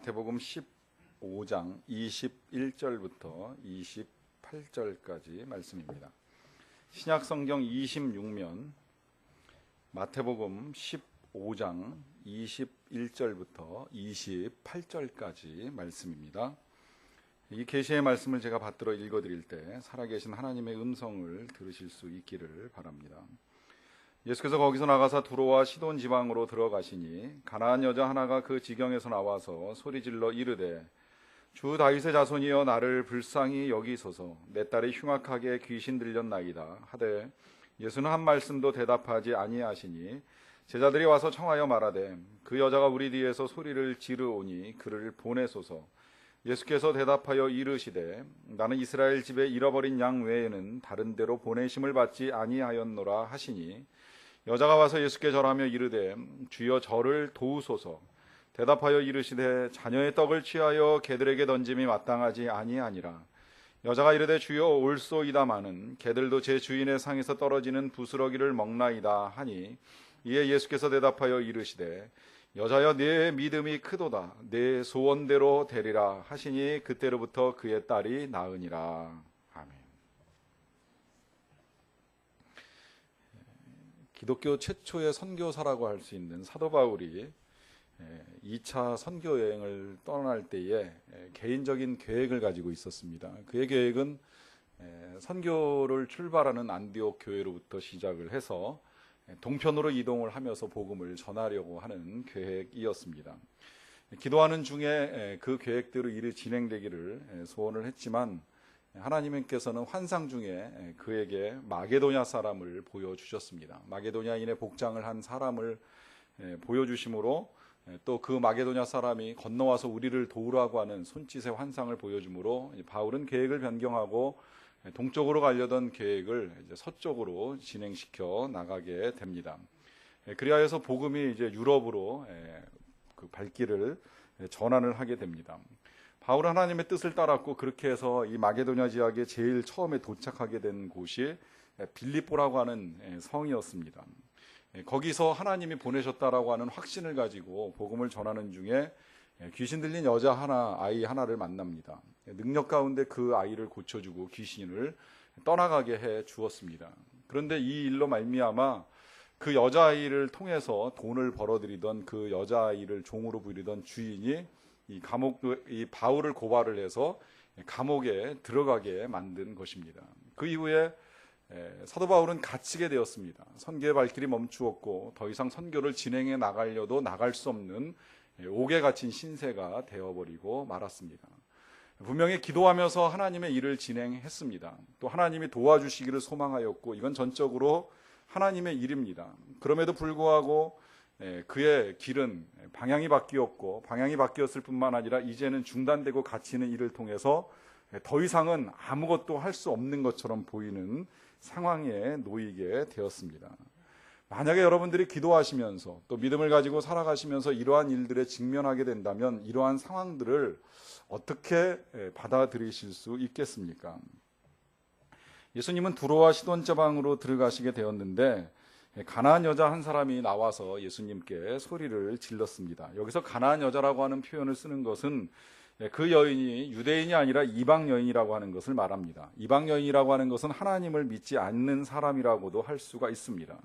마태복음 15장 21절부터 28절까지 말씀입니다. 신약성경 26면 마태복음 15장 21절부터 28절까지 말씀입니다. 이 계시의 말씀을 제가 받들어 읽어드릴 때 살아계신 하나님의 음성을 들으실 수 있기를 바랍니다. 예수께서 거기서 나가사 두로와 시돈 지방으로 들어가시니 가나안 여자 하나가 그 지경에서 나와서 소리질러 이르되 주 다윗의 자손이여 나를 불쌍히 여기소서 내 딸이 흉악하게 귀신 들렸나이다 하되 예수는 한 말씀도 대답하지 아니하시니 제자들이 와서 청하여 말하되 그 여자가 우리 뒤에서 소리를 지르오니 그를 보내소서. 예수께서 대답하여 이르시되 나는 이스라엘 집에 잃어버린 양 외에는 다른 데로 보내심을 받지 아니하였노라 하시니 여자가 와서 예수께 절하며 이르되 주여 저를 도우소서. 대답하여 이르시되 자녀의 떡을 취하여 개들에게 던짐이 마땅하지 아니하니라. 여자가 이르되 주여 올소이다마는 개들도 제 주인의 상에서 떨어지는 부스러기를 먹나이다 하니 이에 예수께서 대답하여 이르시되 여자여 네 믿음이 크도다 네 소원대로 되리라 하시니 그때로부터 그의 딸이 나으니라. 아멘. 기독교 최초의 선교사라고 할 수 있는 사도 바울이 2차 선교 여행을 떠날 때에 개인적인 계획을 가지고 있었습니다. 그의 계획은 선교를 출발하는 안디옥 교회로부터 시작을 해서 동편으로 이동을 하면서 복음을 전하려고 하는 계획이었습니다. 기도하는 중에 그 계획대로 일이 진행되기를 소원을 했지만 하나님께서는 환상 중에 그에게 마게도냐 사람을 보여주셨습니다. 마게도냐인의 복장을 한 사람을 보여주심으로 또 그 마게도냐 사람이 건너와서 우리를 도우라고 하는 손짓의 환상을 보여주므로 바울은 계획을 변경하고 동쪽으로 가려던 계획을 이제 서쪽으로 진행시켜 나가게 됩니다. 그리하여서 복음이 이제 유럽으로 그 발길을 전환을 하게 됩니다. 바울은 하나님의 뜻을 따랐고 그렇게 해서 이 마게도냐 지역에 제일 처음에 도착하게 된 곳이 빌립보라고 하는 성이었습니다. 거기서 하나님이 보내셨다라고 하는 확신을 가지고 복음을 전하는 중에 귀신 들린 여자 하나, 아이 하나를 만납니다. 능력 가운데 그 아이를 고쳐주고 귀신을 떠나가게 해 주었습니다. 그런데 이 일로 말미암아 그 여자아이를 통해서 돈을 벌어들이던 그 여자아이를 종으로 부리던 주인이 이 바울을 고발을 해서 감옥에 들어가게 만든 것입니다. 그 이후에 사도 바울은 갇히게 되었습니다. 선교의 발길이 멈추었고 더 이상 선교를 진행해 나가려도 나갈 수 없는 옥에 갇힌 신세가 되어버리고 말았습니다. 분명히 기도하면서 하나님의 일을 진행했습니다. 또 하나님이 도와주시기를 소망하였고 이건 전적으로 하나님의 일입니다. 그럼에도 불구하고 그의 길은 방향이 바뀌었고 방향이 바뀌었을 뿐만 아니라 이제는 중단되고 갇히는 일을 통해서 더 이상은 아무것도 할 수 없는 것처럼 보이는 상황에 놓이게 되었습니다. 만약에 여러분들이 기도하시면서 또 믿음을 가지고 살아가시면서 이러한 일들에 직면하게 된다면 이러한 상황들을 어떻게 받아들이실 수 있겠습니까? 예수님은 두로와 시돈 지방으로 들어가시게 되었는데 가나안 여자 한 사람이 나와서 예수님께 소리를 질렀습니다. 여기서 가나안 여자라고 하는 표현을 쓰는 것은 그 여인이 유대인이 아니라 이방 여인이라고 하는 것을 말합니다. 이방 여인이라고 하는 것은 하나님을 믿지 않는 사람이라고도 할 수가 있습니다.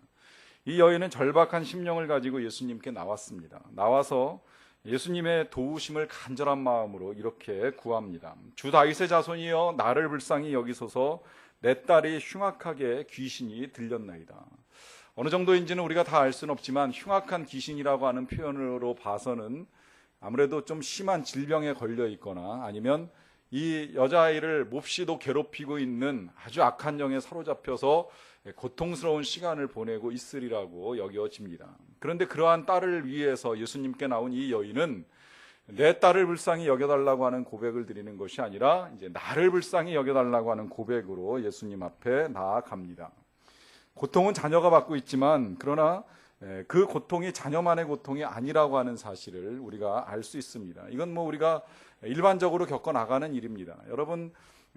이 여인은 절박한 심령을 가지고 예수님께 나왔습니다. 나와서 예수님의 도우심을 간절한 마음으로 이렇게 구합니다. 주 다윗의 자손이여 나를 불쌍히 여기소서 내 딸이 흉악하게 귀신이 들렸나이다. 어느 정도인지는 우리가 다 알 수는 없지만 흉악한 귀신이라고 하는 표현으로 봐서는 아무래도 좀 심한 질병에 걸려 있거나 아니면 이 여자아이를 몹시도 괴롭히고 있는 아주 악한 영에 사로잡혀서 고통스러운 시간을 보내고 있으리라고 여겨집니다. 그런데 그러한 딸을 위해서 예수님께 나온 이 여인은 내 딸을 불쌍히 여겨달라고 하는 고백을 드리는 것이 아니라 이제 나를 불쌍히 여겨달라고 하는 고백으로 예수님 앞에 나아갑니다. 고통은 자녀가 받고 있지만 그러나 그 고통이 자녀만의 고통이 아니라고 하는 사실을 우리가 알 수 있습니다. 이건 우리가 일반적으로 겪어 나가는 일입니다. 여러분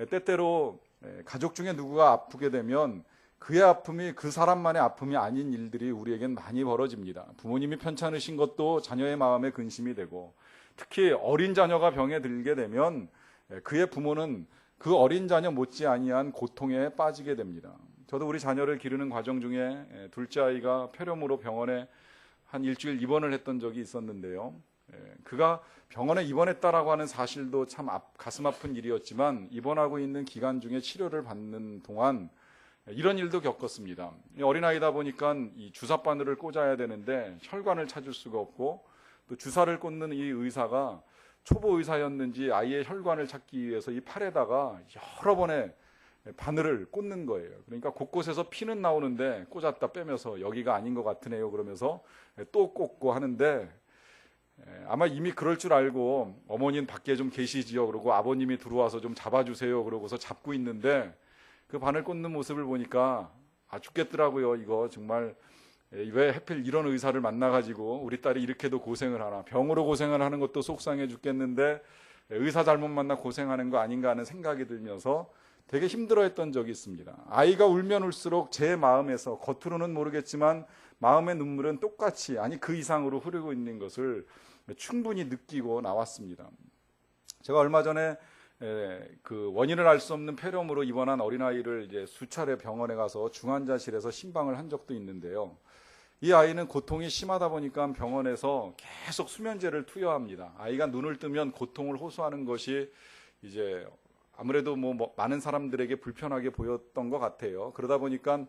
때때로 가족 중에 누구가 아프게 되면 그의 아픔이 그 사람만의 아픔이 아닌 일들이 우리에겐 많이 벌어집니다. 부모님이 편찮으신 것도 자녀의 마음에 근심이 되고 특히 어린 자녀가 병에 들게 되면 그의 부모는 그 어린 자녀 못지 아니한 고통에 빠지게 됩니다. 저도 우리 자녀를 기르는 과정 중에 둘째 아이가 폐렴으로 병원에 한 일주일 입원을 했던 적이 있었는데요. 그가 병원에 입원했다라고 하는 사실도 참 가슴 아픈 일이었지만 입원하고 있는 기간 중에 치료를 받는 동안 이런 일도 겪었습니다. 어린아이다 보니까 이 주사 바늘을 꽂아야 되는데 혈관을 찾을 수가 없고 또 주사를 꽂는 이 의사가 초보 의사였는지 아이의 혈관을 찾기 위해서 이 팔에다가 여러 번의 바늘을 꽂는 거예요. 그러니까 곳곳에서 피는 나오는데 꽂았다 빼면서 여기가 아닌 것 같으네요 그러면서 또 꽂고 하는데 아마 이미 그럴 줄 알고 어머니는 밖에 좀 계시지요 그러고 아버님이 들어와서 좀 잡아주세요 그러고서 잡고 있는데 그 바늘 꽂는 모습을 보니까 죽겠더라고요. 이거 정말 왜 하필 이런 의사를 만나가지고 우리 딸이 이렇게도 고생을 하나, 병으로 고생을 하는 것도 속상해 죽겠는데 의사 잘못 만나 고생하는 거 아닌가 하는 생각이 들면서 되게 힘들어했던 적이 있습니다. 아이가 울면 울수록 제 마음에서 겉으로는 모르겠지만 마음의 눈물은 똑같이 아니 그 이상으로 흐르고 있는 것을 충분히 느끼고 나왔습니다. 제가 얼마 전에 그 원인을 알 수 없는 폐렴으로 입원한 어린아이를 이제 수차례 병원에 가서 중환자실에서 신방을 한 적도 있는데요. 이 아이는 고통이 심하다 보니까 병원에서 계속 수면제를 투여합니다. 아이가 눈을 뜨면 고통을 호소하는 것이 이제 아무래도 뭐 많은 사람들에게 불편하게 보였던 것 같아요. 그러다 보니까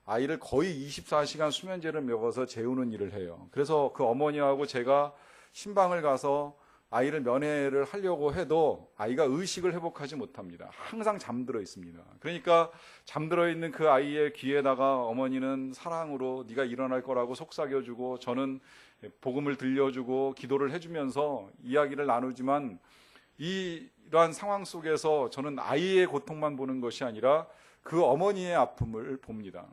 아이를 거의 24시간 수면제를 먹어서 재우는 일을 해요. 그래서 그 어머니하고 제가 신방을 가서 아이를 면회를 하려고 해도 아이가 의식을 회복하지 못합니다. 항상 잠들어 있습니다. 그러니까 잠들어 있는 그 아이의 귀에다가 어머니는 사랑으로 네가 일어날 거라고 속삭여주고 저는 복음을 들려주고 기도를 해주면서 이야기를 나누지만 이러한 상황 속에서 저는 아이의 고통만 보는 것이 아니라 그 어머니의 아픔을 봅니다.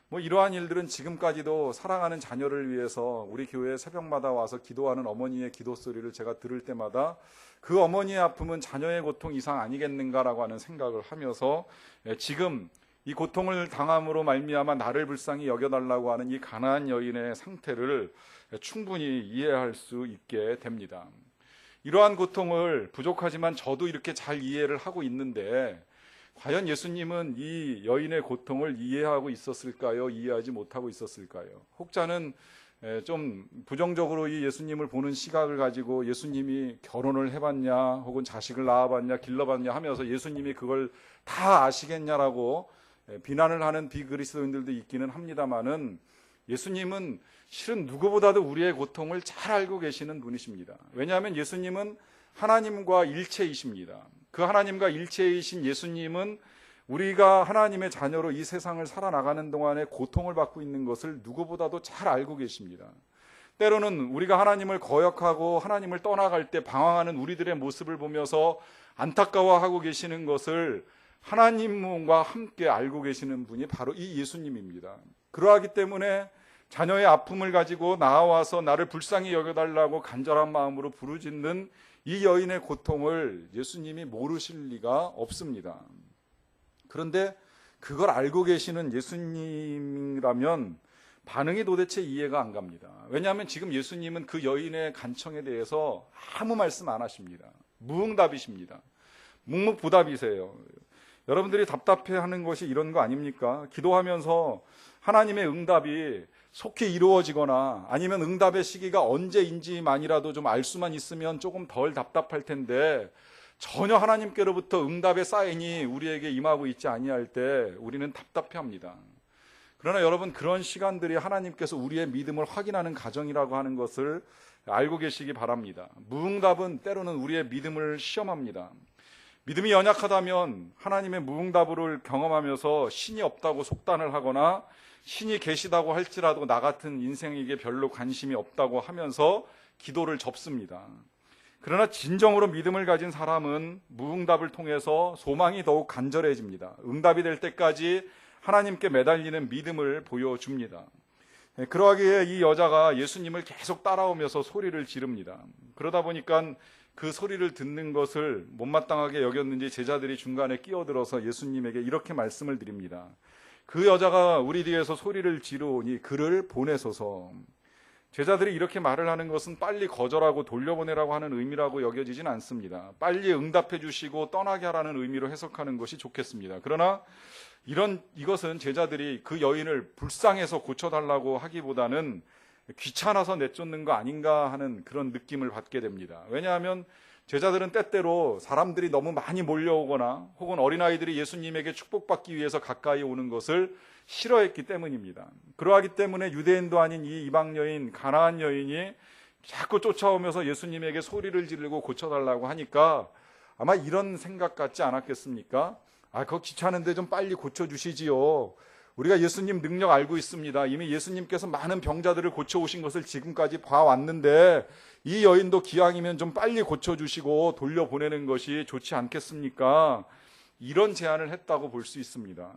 뭐 이러한 일들은 지금까지도 사랑하는 자녀를 위해서 우리 교회 새벽마다 와서 기도하는 어머니의 기도 소리를 제가 들을 때마다 그 어머니의 아픔은 자녀의 고통 이상 아니겠는가라고 하는 생각을 하면서 지금 이 고통을 당함으로 말미암아 나를 불쌍히 여겨달라고 하는 이 가난한 여인의 상태를 충분히 이해할 수 있게 됩니다. 이러한 고통을 부족하지만 저도 이렇게 잘 이해를 하고 있는데 과연 예수님은 이 여인의 고통을 이해하고 있었을까요? 이해하지 못하고 있었을까요? 혹자는 좀 부정적으로 이 예수님을 보는 시각을 가지고 예수님이 결혼을 해봤냐 혹은 자식을 낳아봤냐 길러봤냐 하면서 예수님이 그걸 다 아시겠냐라고 비난을 하는 비그리스도인들도 있기는 합니다마는 예수님은 실은 누구보다도 우리의 고통을 잘 알고 계시는 분이십니다. 왜냐하면 예수님은 하나님과 일체이십니다. 그 하나님과 일체이신 예수님은 우리가 하나님의 자녀로 이 세상을 살아나가는 동안에 고통을 받고 있는 것을 누구보다도 잘 알고 계십니다. 때로는 우리가 하나님을 거역하고 하나님을 떠나갈 때 방황하는 우리들의 모습을 보면서 안타까워하고 계시는 것을 하나님과 함께 알고 계시는 분이 바로 이 예수님입니다. 그러하기 때문에 자녀의 아픔을 가지고 나와서 나를 불쌍히 여겨달라고 간절한 마음으로 부르짖는 이 여인의 고통을 예수님이 모르실 리가 없습니다. 그런데 그걸 알고 계시는 예수님이라면 반응이 도대체 이해가 안 갑니다. 왜냐하면 지금 예수님은 그 여인의 간청에 대해서 아무 말씀 안 하십니다. 무응답이십니다. 묵묵부답이세요. 여러분들이 답답해하는 것이 이런 거 아닙니까? 기도하면서 하나님의 응답이 속히 이루어지거나 아니면 응답의 시기가 언제인지만이라도 좀 알 수만 있으면 조금 덜 답답할 텐데 전혀 하나님께로부터 응답의 사인이 우리에게 임하고 있지 아니할 때 우리는 답답해합니다. 그러나 여러분 그런 시간들이 하나님께서 우리의 믿음을 확인하는 과정이라고 하는 것을 알고 계시기 바랍니다. 무응답은 때로는 우리의 믿음을 시험합니다. 믿음이 연약하다면 하나님의 무응답을 경험하면서 신이 없다고 속단을 하거나 신이 계시다고 할지라도 나 같은 인생에게 별로 관심이 없다고 하면서 기도를 접습니다. 그러나 진정으로 믿음을 가진 사람은 무응답을 통해서 소망이 더욱 간절해집니다. 응답이 될 때까지 하나님께 매달리는 믿음을 보여줍니다. 그러하기에 이 여자가 예수님을 계속 따라오면서 소리를 지릅니다. 그러다 보니까 그 소리를 듣는 것을 못마땅하게 여겼는지 제자들이 중간에 끼어들어서 예수님에게 이렇게 말씀을 드립니다. 그 여자가 우리 뒤에서 소리를 지르오니 그를 보내소서. 제자들이 이렇게 말을 하는 것은 빨리 거절하고 돌려보내라고 하는 의미라고 여겨지진 않습니다. 빨리 응답해 주시고 떠나게 하라는 의미로 해석하는 것이 좋겠습니다. 그러나 이것은 제자들이 그 여인을 불쌍해서 고쳐달라고 하기보다는 귀찮아서 내쫓는 거 아닌가 하는 그런 느낌을 받게 됩니다. 왜냐하면 제자들은 때때로 사람들이 너무 많이 몰려오거나 혹은 어린아이들이 예수님에게 축복받기 위해서 가까이 오는 것을 싫어했기 때문입니다. 그러하기 때문에 유대인도 아닌 이 이방 여인, 가나안 여인이 자꾸 쫓아오면서 예수님에게 소리를 지르고 고쳐달라고 하니까 아마 이런 생각 같지 않았겠습니까? 그거 귀찮은데 좀 빨리 고쳐주시지요. 우리가 예수님 능력 알고 있습니다. 이미 예수님께서 많은 병자들을 고쳐오신 것을 지금까지 봐왔는데 이 여인도 기왕이면 좀 빨리 고쳐주시고 돌려보내는 것이 좋지 않겠습니까? 이런 제안을 했다고 볼 수 있습니다.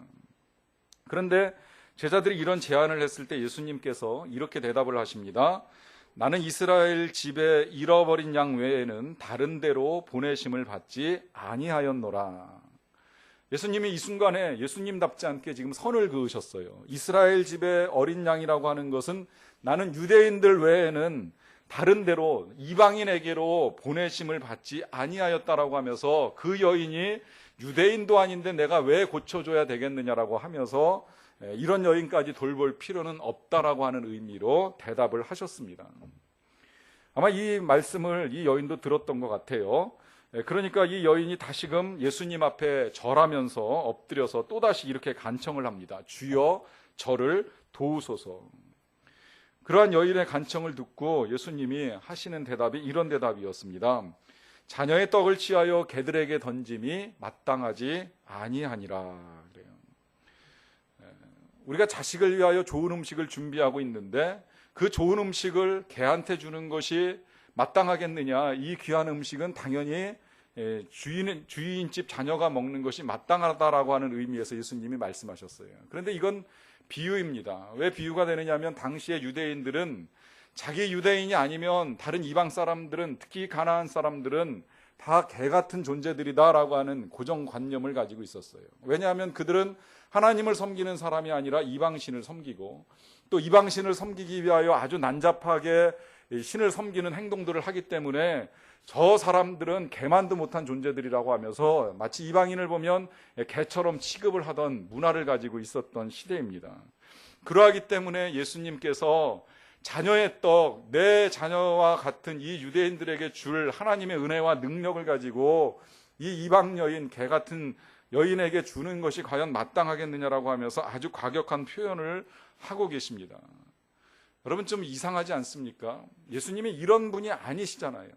그런데 제자들이 이런 제안을 했을 때 예수님께서 이렇게 대답을 하십니다. 나는 이스라엘 집에 잃어버린 양 외에는 다른 데로 보내심을 받지 아니하였노라. 예수님이 이 순간에 예수님답지 않게 지금 선을 그으셨어요. 이스라엘 집의 어린 양이라고 하는 것은 나는 유대인들 외에는 다른 데로 이방인에게로 보내심을 받지 아니하였다라고 하면서 그 여인이 유대인도 아닌데 내가 왜 고쳐줘야 되겠느냐라고 하면서 이런 여인까지 돌볼 필요는 없다라고 하는 의미로 대답을 하셨습니다. 아마 이 말씀을 이 여인도 들었던 것 같아요. 그러니까 이 여인이 다시금 예수님 앞에 절하면서 엎드려서 또다시 이렇게 간청을 합니다. 주여 저를 도우소서. 그러한 여인의 간청을 듣고 예수님이 하시는 대답이 이런 대답이었습니다. 자녀의 떡을 취하여 개들에게 던짐이 마땅하지 아니하니라. 그래요. 우리가 자식을 위하여 좋은 음식을 준비하고 있는데 그 좋은 음식을 개한테 주는 것이 마땅하겠느냐? 이 귀한 음식은 당연히 주인집 자녀가 먹는 것이 마땅하다라고 하는 의미에서 예수님이 말씀하셨어요. 그런데 이건 비유입니다. 왜 비유가 되느냐면 당시의 유대인들은 자기 유대인이 아니면 다른 이방 사람들은, 특히 가나안 사람들은 다 개 같은 존재들이다라고 하는 고정관념을 가지고 있었어요. 왜냐하면 그들은 하나님을 섬기는 사람이 아니라 이방신을 섬기고 또 이방신을 섬기기 위하여 아주 난잡하게 신을 섬기는 행동들을 하기 때문에 저 사람들은 개만도 못한 존재들이라고 하면서 마치 이방인을 보면 개처럼 취급을 하던 문화를 가지고 있었던 시대입니다. 그러하기 때문에 예수님께서 자녀의 떡, 내 자녀와 같은 이 유대인들에게 줄 하나님의 은혜와 능력을 가지고 이 이방 여인, 개 같은 여인에게 주는 것이 과연 마땅하겠느냐라고 하면서 아주 과격한 표현을 하고 계십니다. 여러분 좀 이상하지 않습니까? 예수님이 이런 분이 아니시잖아요.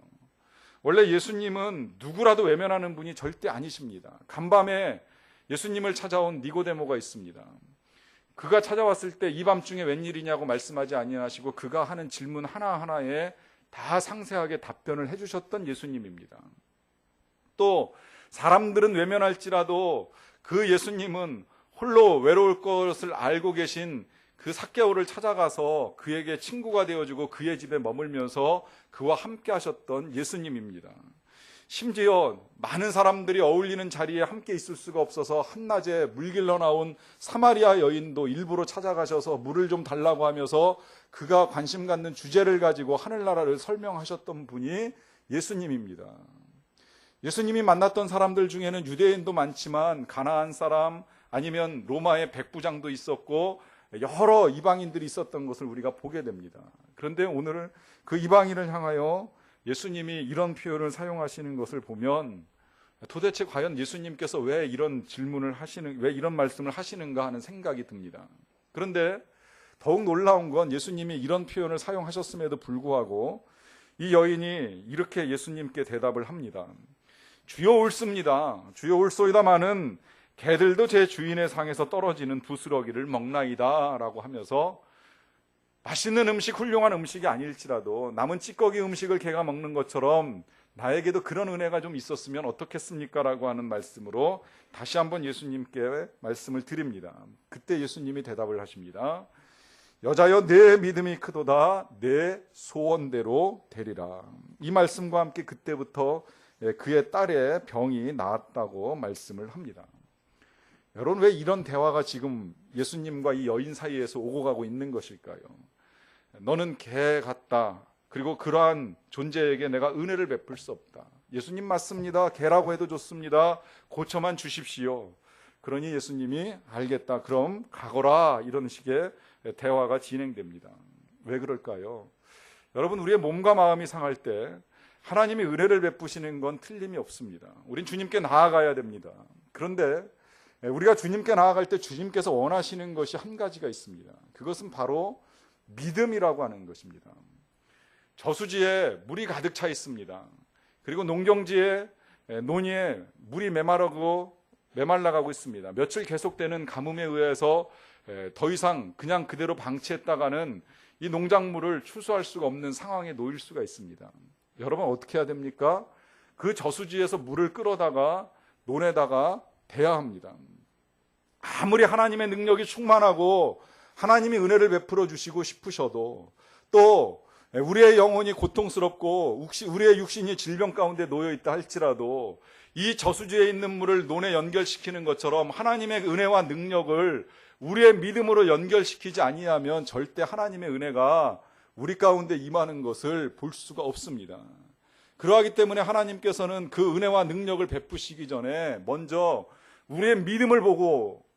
원래 예수님은 누구라도 외면하는 분이 절대 아니십니다. 간밤에 예수님을 찾아온 니고데모가 있습니다. 그가 찾아왔을 때 이 밤중에 웬일이냐고 말씀하지 아니하시고 그가 하는 질문 하나하나에 다 상세하게 답변을 해주셨던 예수님입니다. 또 사람들은 외면할지라도 그 예수님은 홀로 외로울 것을 알고 계신 그 삭개오를 찾아가서 그에게 친구가 되어주고 그의 집에 머물면서 그와 함께 하셨던 예수님입니다. 심지어 많은 사람들이 어울리는 자리에 함께 있을 수가 없어서 한낮에 물 길러 나온 사마리아 여인도 일부러 찾아가셔서 물을 좀 달라고 하면서 그가 관심 갖는 주제를 가지고 하늘나라를 설명하셨던 분이 예수님입니다. 예수님이 만났던 사람들 중에는 유대인도 많지만 가나안 사람 아니면 로마의 백부장도 있었고 여러 이방인들이 있었던 것을 우리가 보게 됩니다. 그런데 오늘 그 이방인을 향하여 예수님이 이런 표현을 사용하시는 것을 보면 도대체 과연 예수님께서 왜 이런 질문을 왜 이런 말씀을 하시는가 하는 생각이 듭니다. 그런데 더욱 놀라운 건 예수님이 이런 표현을 사용하셨음에도 불구하고 이 여인이 이렇게 예수님께 대답을 합니다. 주여 옳습니다. 주여 옳소이다마는 개들도 제 주인의 상에서 떨어지는 부스러기를 먹나이다 라고 하면서 맛있는 음식, 훌륭한 음식이 아닐지라도 남은 찌꺼기 음식을 개가 먹는 것처럼 나에게도 그런 은혜가 좀 있었으면 어떻겠습니까? 라고 하는 말씀으로 다시 한번 예수님께 말씀을 드립니다. 그때 예수님이 대답을 하십니다. 여자여 내 믿음이 크도다 내 소원대로 되리라. 이 말씀과 함께 그때부터 그의 딸의 병이 나았다고 말씀을 합니다. 여러분 왜 이런 대화가 지금 예수님과 이 여인 사이에서 오고 가고 있는 것일까요? 너는 개 같다. 그리고 그러한 존재에게 내가 은혜를 베풀 수 없다. 예수님 맞습니다. 개라고 해도 좋습니다. 고쳐만 주십시오. 그러니 예수님이 알겠다. 그럼 가거라. 이런 식의 대화가 진행됩니다. 왜 그럴까요? 여러분, 우리의 몸과 마음이 상할 때 하나님이 은혜를 베푸시는 건 틀림이 없습니다. 우린 주님께 나아가야 됩니다. 그런데 우리가 주님께 나아갈 때 주님께서 원하시는 것이 한 가지가 있습니다. 그것은 바로 믿음이라고 하는 것입니다. 저수지에 물이 가득 차 있습니다. 그리고 농경지에 논이에 물이 메말라가고 있습니다. 며칠 계속되는 가뭄에 의해서 더 이상 그냥 그대로 방치했다가는 이 농작물을 추수할 수가 없는 상황에 놓일 수가 있습니다. 여러분, 어떻게 해야 됩니까? 그 저수지에서 물을 끌어다가 논에다가 대야 합니다. 아무리 하나님의 능력이 충만하고 하나님이 은혜를 베풀어 주시고 싶으셔도, 또 우리의 영혼이 고통스럽고 우리의 육신이 질병 가운데 놓여 있다 할지라도 이 저수지에 있는 물을 논에 연결시키는 것처럼 하나님의 은혜와 능력을 우리의 믿음으로 연결시키지 아니하면 절대 하나님의 은혜가 우리 가운데 임하는 것을 볼 수가 없습니다. 그러하기 때문에 하나님께서는 그 은혜와 능력을 베푸시기 전에 먼저 우리의 믿음을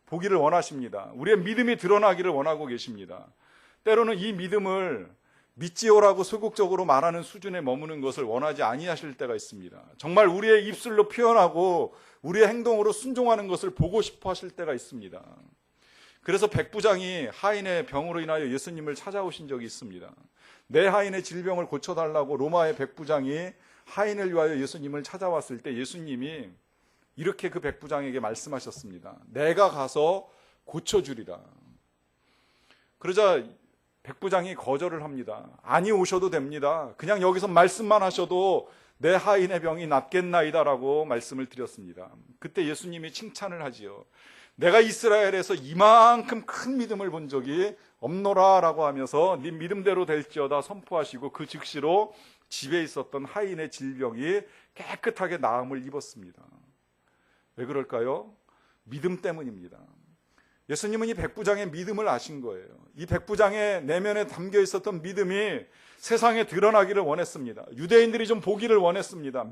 보기를 원하십니다. 우리의 믿음이 드러나기를 원하고 계십니다. 때로는 이 믿음을 믿지요라고 소극적으로 말하는 수준에 머무는 것을 원하지 아니하실 때가 있습니다. 정말 우리의 입술로 표현하고 우리의 행동으로 순종하는 것을 보고 싶어 하실 때가 있습니다. 그래서 백부장이 하인의 병으로 인하여 예수님을 찾아오신 적이 있습니다. 내 하인의 질병을 고쳐달라고 로마의 백부장이 하인을 위하여 예수님을 찾아왔을 때 예수님이 이렇게 그 백부장에게 말씀하셨습니다. 내가 가서 고쳐주리라. 그러자 백부장이 거절을 합니다. 아니, 오셔도 됩니다. 그냥 여기서 말씀만 하셔도 내 하인의 병이 낫겠나이다라고 말씀을 드렸습니다. 그때 예수님이 칭찬을 하지요. 내가 이스라엘에서 이만큼 큰 믿음을 본 적이 없노라라고 하면서 네 믿음대로 될지어다 선포하시고 그 즉시로 집에 있었던 하인의 질병이 깨끗하게 나음을 입었습니다. 왜 그럴까요? 믿음 때문입니다. 예수님은 이 백부장의 믿음을 아신 거예요. 이 백부장의 내면에 담겨 있었던 믿음이 세상에 드러나기를 원했습니다. 유대인들이 좀 보기를 원했습니다.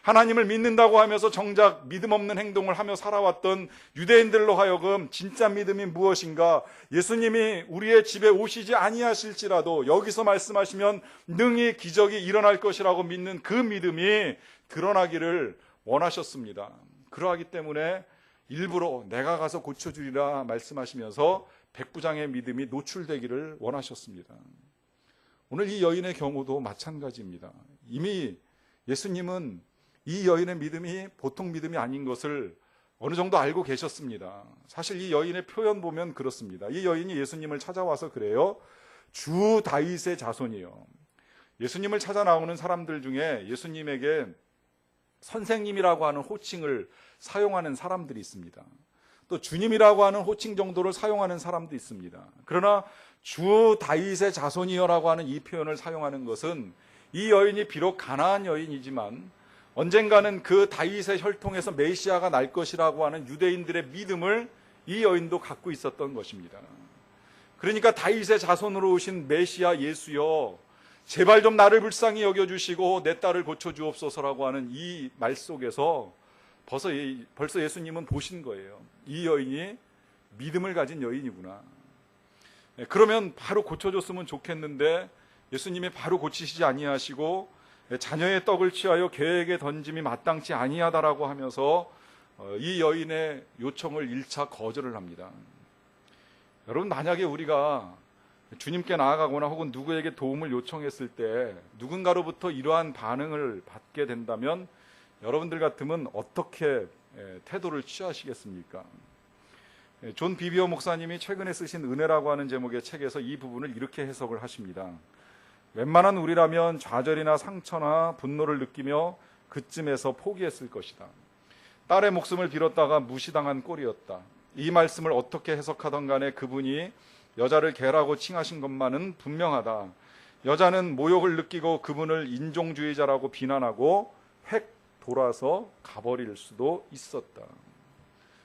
하나님을 믿는다고 하면서 정작 믿음 없는 행동을 하며 살아왔던 유대인들로 하여금 진짜 믿음이 무엇인가, 예수님이 우리의 집에 오시지 아니하실지라도 여기서 말씀하시면 능히 기적이 일어날 것이라고 믿는 그 믿음이 드러나기를 원하셨습니다. 그러하기 때문에 일부러 내가 가서 고쳐주리라 말씀하시면서 백부장의 믿음이 노출되기를 원하셨습니다. 오늘 이 여인의 경우도 마찬가지입니다. 이미 예수님은 이 여인의 믿음이 보통 믿음이 아닌 것을 어느 정도 알고 계셨습니다. 사실 이 여인의 표현 보면 그렇습니다. 이 여인이 예수님을 찾아와서 그래요. 주 다윗의 자손이요. 예수님을 찾아 나오는 사람들 중에 예수님에게 선생님이라고 하는 호칭을 사용하는 사람들이 있습니다. 또 주님이라고 하는 호칭 정도를 사용하는 사람도 있습니다. 그러나 주 다윗의 자손이여라고 하는 이 표현을 사용하는 것은 이 여인이 비록 가나안 여인이지만 언젠가는 그 다윗의 혈통에서 메시아가 날 것이라고 하는 유대인들의 믿음을 이 여인도 갖고 있었던 것입니다. 그러니까 다윗의 자손으로 오신 메시아 예수여, 제발 좀 나를 불쌍히 여겨주시고 내 딸을 고쳐주옵소서라고 하는 이 말 속에서 벌써 예수님은 보신 거예요. 이 여인이 믿음을 가진 여인이구나. 그러면 바로 고쳐줬으면 좋겠는데 예수님이 바로 고치시지 아니하시고 자녀의 떡을 취하여 개에게 던짐이 마땅치 아니하다라고 하면서 이 여인의 요청을 1차 거절을 합니다. 여러분, 만약에 우리가 주님께 나아가거나 혹은 누구에게 도움을 요청했을 때 누군가로부터 이러한 반응을 받게 된다면 여러분들 같으면 어떻게 태도를 취하시겠습니까? 존 비비어 목사님이 최근에 쓰신 은혜라고 하는 제목의 책에서 이 부분을 이렇게 해석을 하십니다. 웬만한 우리라면 좌절이나 상처나 분노를 느끼며 그쯤에서 포기했을 것이다. 딸의 목숨을 빌었다가 무시당한 꼴이었다. 이 말씀을 어떻게 해석하던 간에 그분이 여자를 개라고 칭하신 것만은 분명하다. 여자는 모욕을 느끼고 그분을 인종주의자라고 비난하고 획 돌아서 가버릴 수도 있었다.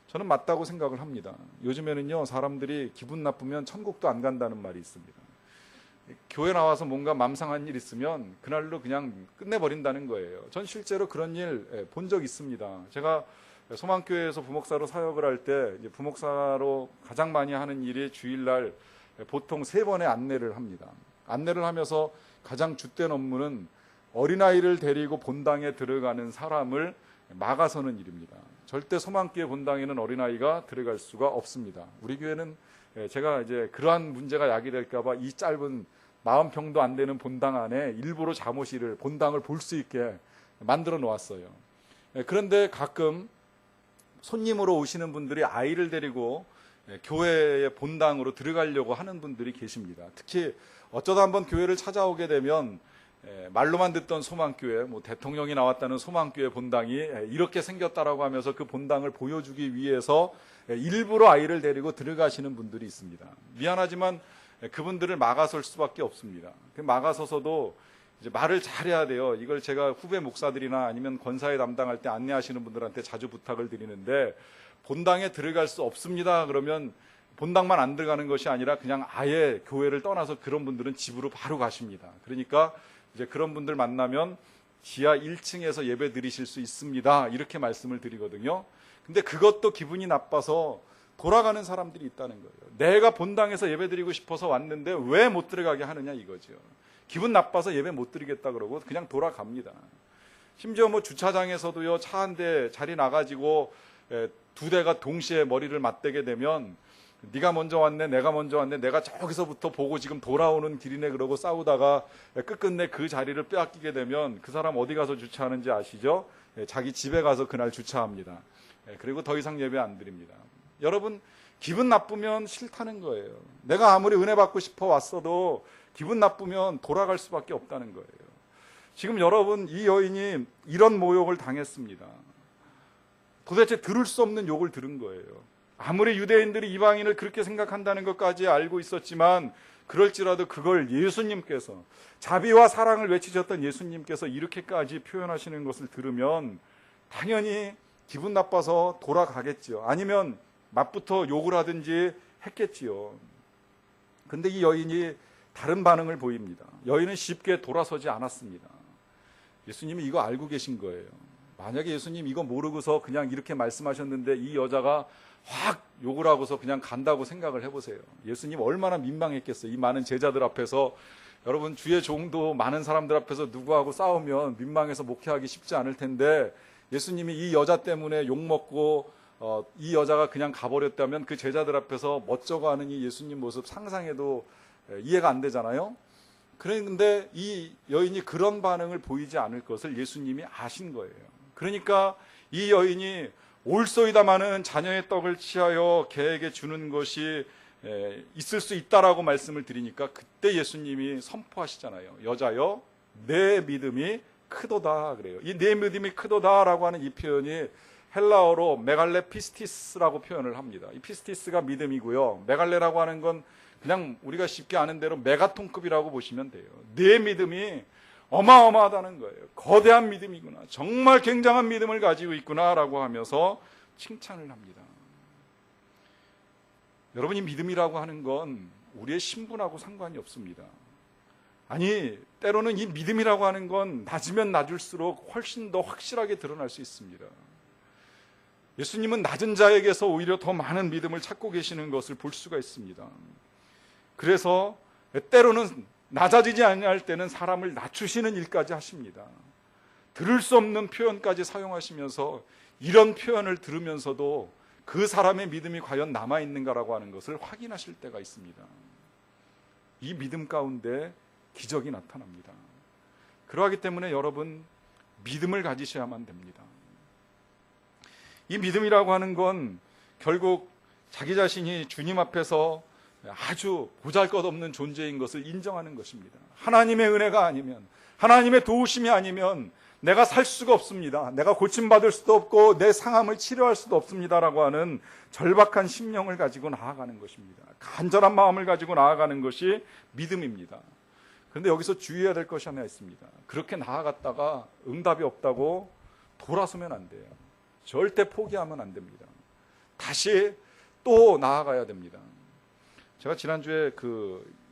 저는 맞다고 생각을 합니다. 요즘에는요, 사람들이 기분 나쁘면 천국도 안 간다는 말이 있습니다. 교회 나와서 뭔가 맘상한 일 있으면 그날로 그냥 끝내버린다는 거예요. 전 실제로 그런 일 본 적 있습니다. 제가 소망교회에서 부목사로 사역을 할 때 부목사로 가장 많이 하는 일이 주일날 보통 3번의 안내를 합니다. 안내를 하면서 가장 주된 업무는 어린아이를 데리고 본당에 들어가는 사람을 막아서는 일입니다. 절대 소망교회 본당에는 어린아이가 들어갈 수가 없습니다. 우리 교회는 제가 이제 그러한 문제가 야기될까봐 이 짧은 40평도 안 되는 본당 안에 일부러 잠옷이를 본당을 볼 수 있게 만들어 놓았어요. 그런데 가끔 손님으로 오시는 분들이 아이를 데리고 교회의 본당으로 들어가려고 하는 분들이 계십니다. 특히 어쩌다 한번 교회를 찾아오게 되면 말로만 듣던 소망교회, 대통령이 나왔다는 소망교회 본당이 이렇게 생겼다라고 하면서 그 본당을 보여주기 위해서 일부러 아이를 데리고 들어가시는 분들이 있습니다. 미안하지만 그분들을 막아설 수밖에 없습니다. 막아서서도 이제 말을 잘해야 돼요. 이걸 제가 후배 목사들이나 아니면 권사회 담당할 때 안내하시는 분들한테 자주 부탁을 드리는데, 본당에 들어갈 수 없습니다 그러면 본당만 안 들어가는 것이 아니라 그냥 아예 교회를 떠나서 그런 분들은 집으로 바로 가십니다. 그러니까 이제 그런 분들 만나면 지하 1층에서 예배 드리실 수 있습니다 이렇게 말씀을 드리거든요. 근데 그것도 기분이 나빠서 돌아가는 사람들이 있다는 거예요. 내가 본당에서 예배 드리고 싶어서 왔는데 왜 못 들어가게 하느냐 이거죠. 기분 나빠서 예배 못 드리겠다 그러고 그냥 돌아갑니다. 심지어 주차장에서도요, 차 한 대 자리 나가지고 2대가 동시에 머리를 맞대게 되면 네가 먼저 왔네, 내가 먼저 왔네, 내가 저기서부터 보고 지금 돌아오는 길이네 그러고 싸우다가 끝끝내 그 자리를 빼앗기게 되면 그 사람 어디 가서 주차하는지 아시죠? 자기 집에 가서 그날 주차합니다. 그리고 더 이상 예배 안 드립니다. 여러분, 기분 나쁘면 싫다는 거예요. 내가 아무리 은혜 받고 싶어 왔어도 기분 나쁘면 돌아갈 수밖에 없다는 거예요. 지금 여러분, 이 여인이 이런 모욕을 당했습니다. 도대체 들을 수 없는 욕을 들은 거예요. 아무리 유대인들이 이방인을 그렇게 생각한다는 것까지 알고 있었지만 그럴지라도 그걸 예수님께서, 자비와 사랑을 외치셨던 예수님께서 이렇게까지 표현하시는 것을 들으면 당연히 기분 나빠서 돌아가겠지요. 아니면 맞부터 욕을 하든지 했겠지요. 근데 이 여인이 다른 반응을 보입니다. 여인은 쉽게 돌아서지 않았습니다. 예수님이 이거 알고 계신 거예요. 만약에 예수님 이거 모르고서 그냥 이렇게 말씀하셨는데 이 여자가 확 욕을 하고서 그냥 간다고 생각을 해보세요. 예수님 얼마나 민망했겠어요. 이 많은 제자들 앞에서. 여러분, 주의 종도 많은 사람들 앞에서 누구하고 싸우면 민망해서 목회하기 쉽지 않을 텐데, 예수님이 이 여자 때문에 욕먹고 이 여자가 그냥 가버렸다면 그 제자들 앞에서 멋쩍어 하는 이 예수님 모습 상상해도 이해가 안 되잖아요. 그런데 이 여인이 그런 반응을 보이지 않을 것을 예수님이 아신 거예요. 그러니까 이 여인이 올소이다마는 자녀의 떡을 취하여 개에게 주는 것이 있을 수 있다라고 말씀을 드리니까 그때 예수님이 선포하시잖아요. 여자여, 내 믿음이 크도다 그래요. 이 내 믿음이 크도다라고 하는 이 표현이 헬라어로 메갈레 피스티스라고 표현을 합니다. 이 피스티스가 믿음이고요. 메갈레라고 하는 건 그냥 우리가 쉽게 아는 대로 메가톤급이라고 보시면 돼요. 내 믿음이 어마어마하다는 거예요. 거대한 믿음이구나. 정말 굉장한 믿음을 가지고 있구나라고 하면서 칭찬을 합니다. 여러분, 이 믿음이라고 하는 건 우리의 신분하고 상관이 없습니다. 아니, 때로는 이 믿음이라고 하는 건 낮으면 낮을수록 훨씬 더 확실하게 드러날 수 있습니다. 예수님은 낮은 자에게서 오히려 더 많은 믿음을 찾고 계시는 것을 볼 수가 있습니다. 그래서 때로는 낮아지지 아니할 때는 사람을 낮추시는 일까지 하십니다. 들을 수 없는 표현까지 사용하시면서 이런 표현을 들으면서도 그 사람의 믿음이 과연 남아있는가라고 하는 것을 확인하실 때가 있습니다. 이 믿음 가운데 기적이 나타납니다. 그러하기 때문에 여러분, 믿음을 가지셔야만 됩니다. 이 믿음이라고 하는 건 결국 자기 자신이 주님 앞에서 아주 보잘것없는 존재인 것을 인정하는 것입니다. 하나님의 은혜가 아니면, 하나님의 도우심이 아니면 내가 살 수가 없습니다. 내가 고침받을 수도 없고 내 상함을 치료할 수도 없습니다라고 하는 절박한 심령을 가지고 나아가는 것입니다. 간절한 마음을 가지고 나아가는 것이 믿음입니다. 그런데 여기서 주의해야 될 것이 하나 있습니다. 그렇게 나아갔다가 응답이 없다고 돌아서면 안 돼요. 절대 포기하면 안 됩니다. 다시 또 나아가야 됩니다. 제가 지난주에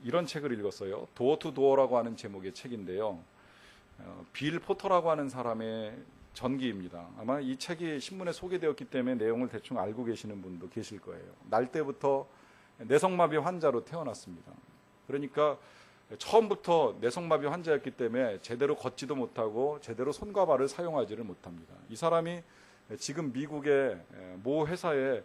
이런 책을 읽었어요. 도어 투 도어라고 하는 제목의 책인데요. 빌 포터라고 하는 사람의 전기입니다. 아마 이 책이 신문에 소개되었기 때문에 내용을 대충 알고 계시는 분도 계실 거예요. 날 때부터 내성마비 환자로 태어났습니다. 그러니까 처음부터 내성마비 환자였기 때문에 제대로 걷지도 못하고 제대로 손과 발을 사용하지를 못합니다. 이 사람이 지금 미국의 모 회사의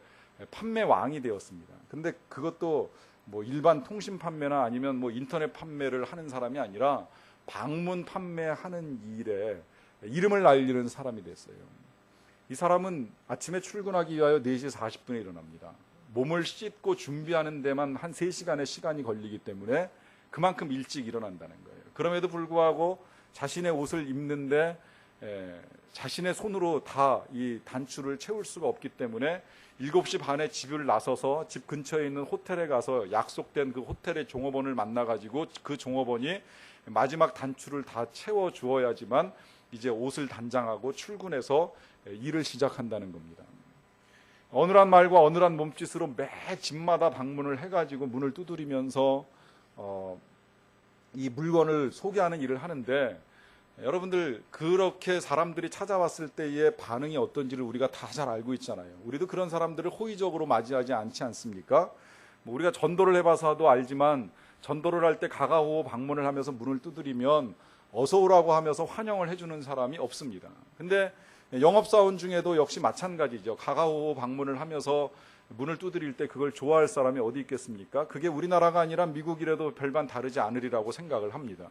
판매 왕이 되었습니다. 근데 그것도 뭐 일반 통신 판매나 아니면 뭐 인터넷 판매를 하는 사람이 아니라 방문 판매하는 일에 이름을 날리는 사람이 됐어요. 이 사람은 아침에 출근하기 위하여 4시 40분에 일어납니다. 몸을 씻고 준비하는 데만 한 3시간의 시간이 걸리기 때문에 그만큼 일찍 일어난다는 거예요. 그럼에도 불구하고 자신의 옷을 입는데 자신의 손으로 다 이 단추를 채울 수가 없기 때문에 7시 반에 집을 나서서 집 근처에 있는 호텔에 가서 약속된 그 호텔의 종업원을 만나가지고 그 종업원이 마지막 단추를 다 채워 주어야지만 이제 옷을 단장하고 출근해서 일을 시작한다는 겁니다. 어눌한 말과 어눌한 몸짓으로 매 집마다 방문을 해가지고 문을 두드리면서 이 물건을 소개하는 일을 하는데, 여러분들 그렇게 사람들이 찾아왔을 때의 반응이 어떤지를 우리가 다 잘 알고 있잖아요. 우리도 그런 사람들을 호의적으로 맞이하지 않지 않습니까? 뭐 우리가 전도를 해봐서도 알지만 전도를 할 때 가가호호 방문을 하면서 문을 두드리면 어서 오라고 하면서 환영을 해주는 사람이 없습니다. 근데 영업사원 중에도 역시 마찬가지죠. 가가호호 방문을 하면서 문을 두드릴 때 그걸 좋아할 사람이 어디 있겠습니까? 그게 우리나라가 아니라 미국이라도 별반 다르지 않으리라고 생각을 합니다.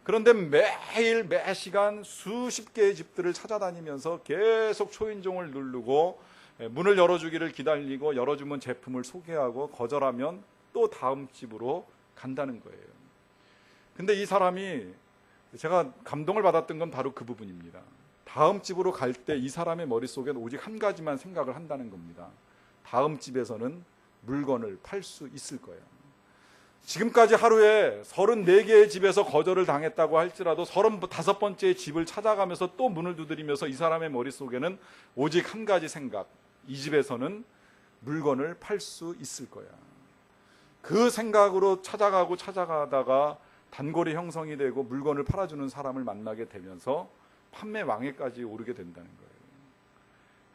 그런데 매일 매시간 수십 개의 집들을 찾아다니면서 계속 초인종을 누르고 문을 열어주기를 기다리고 열어주면 제품을 소개하고 거절하면 또 다음 집으로 간다는 거예요. 근데 이 사람이 제가 감동을 받았던 건 바로 그 부분입니다. 다음 집으로 갈 때 이 사람의 머릿속엔 오직 한 가지만 생각을 한다는 겁니다. 다음 집에서는 물건을 팔 수 있을 거야. 지금까지 하루에 34개의 집에서 거절을 당했다고 할지라도 35번째 집을 찾아가면서 또 문을 두드리면서 이 사람의 머릿속에는 오직 한 가지 생각, 이 집에서는 물건을 팔 수 있을 거야. 그 생각으로 찾아가다가 단골이 형성이 되고 물건을 팔아주는 사람을 만나게 되면서 판매 왕에까지 오르게 된다는 거예요.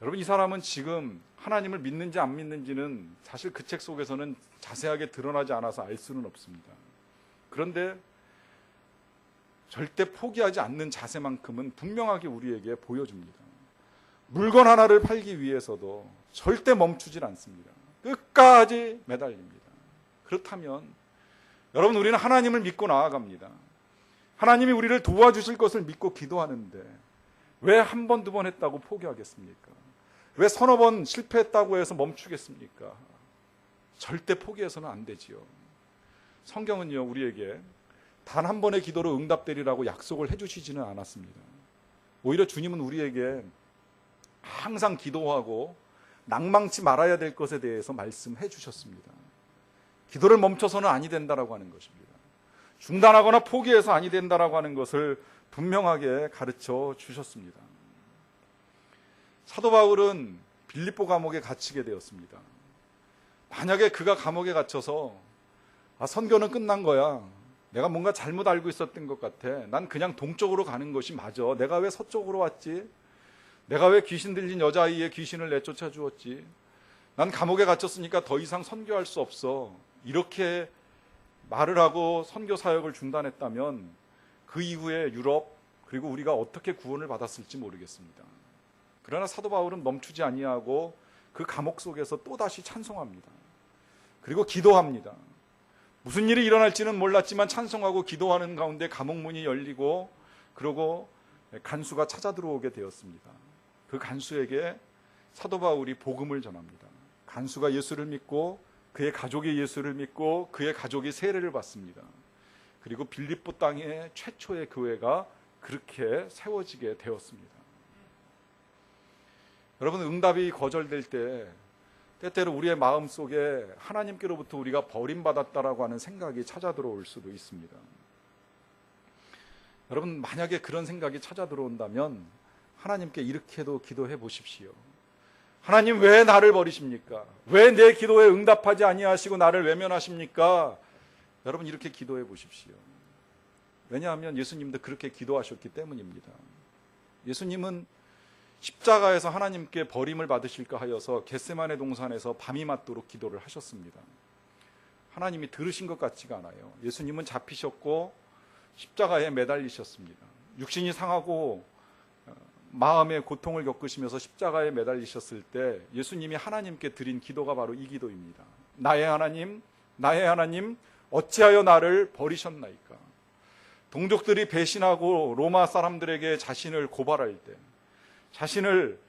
여러분, 이 사람은 지금 하나님을 믿는지 안 믿는지는 사실 그 책 속에서는 자세하게 드러나지 않아서 알 수는 없습니다. 그런데 절대 포기하지 않는 자세만큼은 분명하게 우리에게 보여줍니다. 물건 하나를 팔기 위해서도 절대 멈추질 않습니다. 끝까지 매달립니다. 그렇다면 여러분, 우리는 하나님을 믿고 나아갑니다. 하나님이 우리를 도와주실 것을 믿고 기도하는데 왜 한 번, 두 번 했다고 포기하겠습니까? 왜 서너 번 실패했다고 해서 멈추겠습니까? 절대 포기해서는 안 되지요. 성경은요, 우리에게 단 한 번의 기도로 응답되리라고 약속을 해주시지는 않았습니다. 오히려 주님은 우리에게 항상 기도하고 낭망치 말아야 될 것에 대해서 말씀해 주셨습니다. 기도를 멈춰서는 아니 된다라고 하는 것입니다. 중단하거나 포기해서 아니 된다라고 하는 것을 분명하게 가르쳐 주셨습니다. 사도 바울은 빌립보 감옥에 갇히게 되었습니다. 만약에 그가 감옥에 갇혀서 선교는 끝난 거야, 내가 뭔가 잘못 알고 있었던 것 같아, 난 그냥 동쪽으로 가는 것이 맞아, 내가 왜 서쪽으로 왔지, 내가 왜 귀신 들린 여자아이의 귀신을 내쫓아 주었지, 난 감옥에 갇혔으니까 더 이상 선교할 수 없어, 이렇게 말을 하고 선교 사역을 중단했다면 그 이후에 유럽 그리고 우리가 어떻게 구원을 받았을지 모르겠습니다. 그러나 사도 바울은 멈추지 아니하고 그 감옥 속에서 또다시 찬송합니다. 그리고 기도합니다. 무슨 일이 일어날지는 몰랐지만 찬송하고 기도하는 가운데 감옥 문이 열리고 그러고 간수가 찾아 들어오게 되었습니다. 그 간수에게 사도 바울이 복음을 전합니다. 간수가 예수를 믿고 그의 가족이 예수를 믿고 그의 가족이 세례를 받습니다. 그리고 빌립보 땅의 최초의 교회가 그렇게 세워지게 되었습니다. 여러분, 응답이 거절될 때 때때로 우리의 마음속에 하나님께로부터 우리가 버림받았다라고 하는 생각이 찾아 들어올 수도 있습니다. 여러분, 만약에 그런 생각이 찾아 들어온다면 하나님께 이렇게도 기도해 보십시오. 하나님, 왜 나를 버리십니까? 왜 내 기도에 응답하지 아니하시고 나를 외면하십니까? 여러분 이렇게 기도해 보십시오. 왜냐하면 예수님도 그렇게 기도하셨기 때문입니다. 예수님은 십자가에서 하나님께 버림을 받으실까 하여서 겟세마네 동산에서 밤이 맞도록 기도를 하셨습니다. 하나님이 들으신 것 같지가 않아요. 예수님은 잡히셨고 십자가에 매달리셨습니다. 육신이 상하고 마음의 고통을 겪으시면서 십자가에 매달리셨을 때 예수님이 하나님께 드린 기도가 바로 이 기도입니다. 나의 하나님, 나의 하나님, 어찌하여 나를 버리셨나이까. 동족들이 배신하고 로마 사람들에게 자신을 고발할 때, 자신을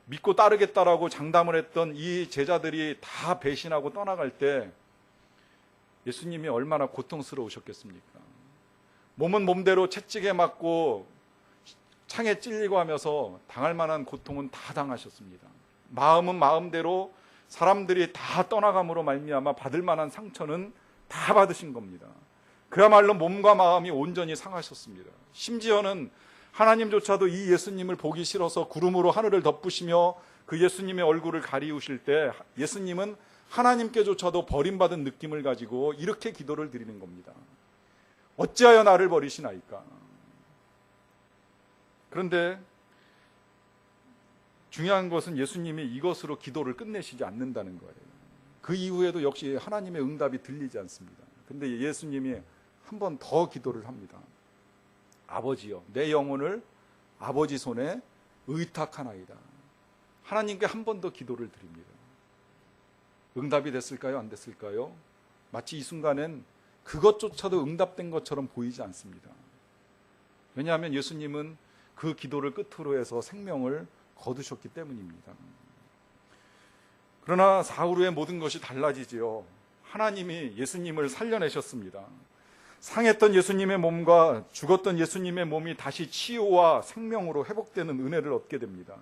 믿고 따르겠다라고 장담을 했던 이 제자들이 다 배신하고 떠나갈 때 예수님이 얼마나 고통스러우셨겠습니까? 몸은 몸대로 채찍에 맞고 창에 찔리고 하면서 당할 만한 고통은 다 당하셨습니다. 마음은 마음대로 사람들이 다 떠나감으로 말미암아 받을 만한 상처는 다 받으신 겁니다. 그야말로 몸과 마음이 온전히 상하셨습니다. 심지어는 하나님조차도 이 예수님을 보기 싫어서 구름으로 하늘을 덮으시며 그 예수님의 얼굴을 가리우실 때 예수님은 하나님께조차도 버림받은 느낌을 가지고 이렇게 기도를 드리는 겁니다. 어찌하여 나를 버리시나이까. 그런데 중요한 것은 예수님이 이것으로 기도를 끝내시지 않는다는 거예요. 그 이후에도 역시 하나님의 응답이 들리지 않습니다. 그런데 예수님이 한 번 더 기도를 합니다. 아버지여, 내 영혼을 아버지 손에 의탁하나이다. 하나님께 한 번 더 기도를 드립니다. 응답이 됐을까요? 안 됐을까요? 마치 이 순간엔 그것조차도 응답된 것처럼 보이지 않습니다. 왜냐하면 예수님은 그 기도를 끝으로 해서 생명을 거두셨기 때문입니다. 그러나 사흘 후에 모든 것이 달라지지요. 하나님이 예수님을 살려내셨습니다. 상했던 예수님의 몸과 죽었던 예수님의 몸이 다시 치유와 생명으로 회복되는 은혜를 얻게 됩니다.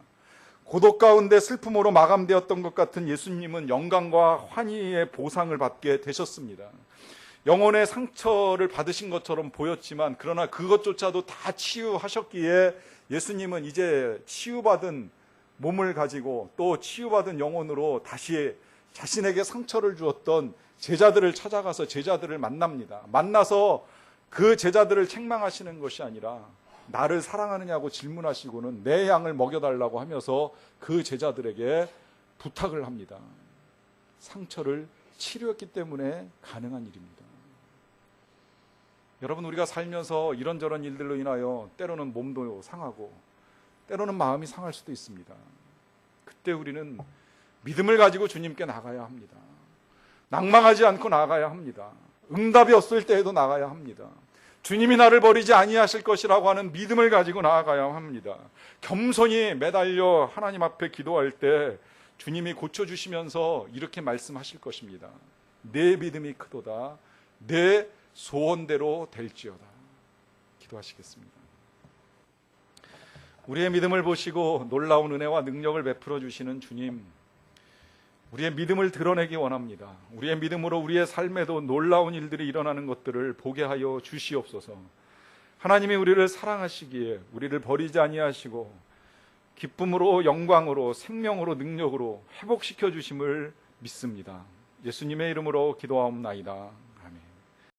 고독 가운데 슬픔으로 마감되었던 것 같은 예수님은 영광과 환희의 보상을 받게 되셨습니다. 영혼의 상처를 받으신 것처럼 보였지만 그러나 그것조차도 다 치유하셨기에 예수님은 이제 치유받은 몸을 가지고 또 치유받은 영혼으로 다시 자신에게 상처를 주었던 제자들을 찾아가서 제자들을 만납니다. 만나서 그 제자들을 책망하시는 것이 아니라 나를 사랑하느냐고 질문하시고는 내 양을 먹여달라고 하면서 그 제자들에게 부탁을 합니다. 상처를 치료했기 때문에 가능한 일입니다. 여러분, 우리가 살면서 이런저런 일들로 인하여 때로는 몸도 상하고 때로는 마음이 상할 수도 있습니다. 그때 우리는 믿음을 가지고 주님께 나가야 합니다. 낭망하지 않고 나가야 합니다. 응답이 없을 때에도 나가야 합니다. 주님이 나를 버리지 아니하실 것이라고 하는 믿음을 가지고 나아가야 합니다. 겸손히 매달려 하나님 앞에 기도할 때 주님이 고쳐주시면서 이렇게 말씀하실 것입니다. 내 믿음이 크도다. 내 소원대로 될지어다. 기도하시겠습니다. 우리의 믿음을 보시고 놀라운 은혜와 능력을 베풀어 주시는 주님, 우리의 믿음을 드러내기 원합니다. 우리의 믿음으로 우리의 삶에도 놀라운 일들이 일어나는 것들을 보게 하여 주시옵소서. 하나님이 우리를 사랑하시기에 우리를 버리지 아니하시고 기쁨으로 영광으로 생명으로 능력으로 회복시켜 주심을 믿습니다. 예수님의 이름으로 기도하옵나이다.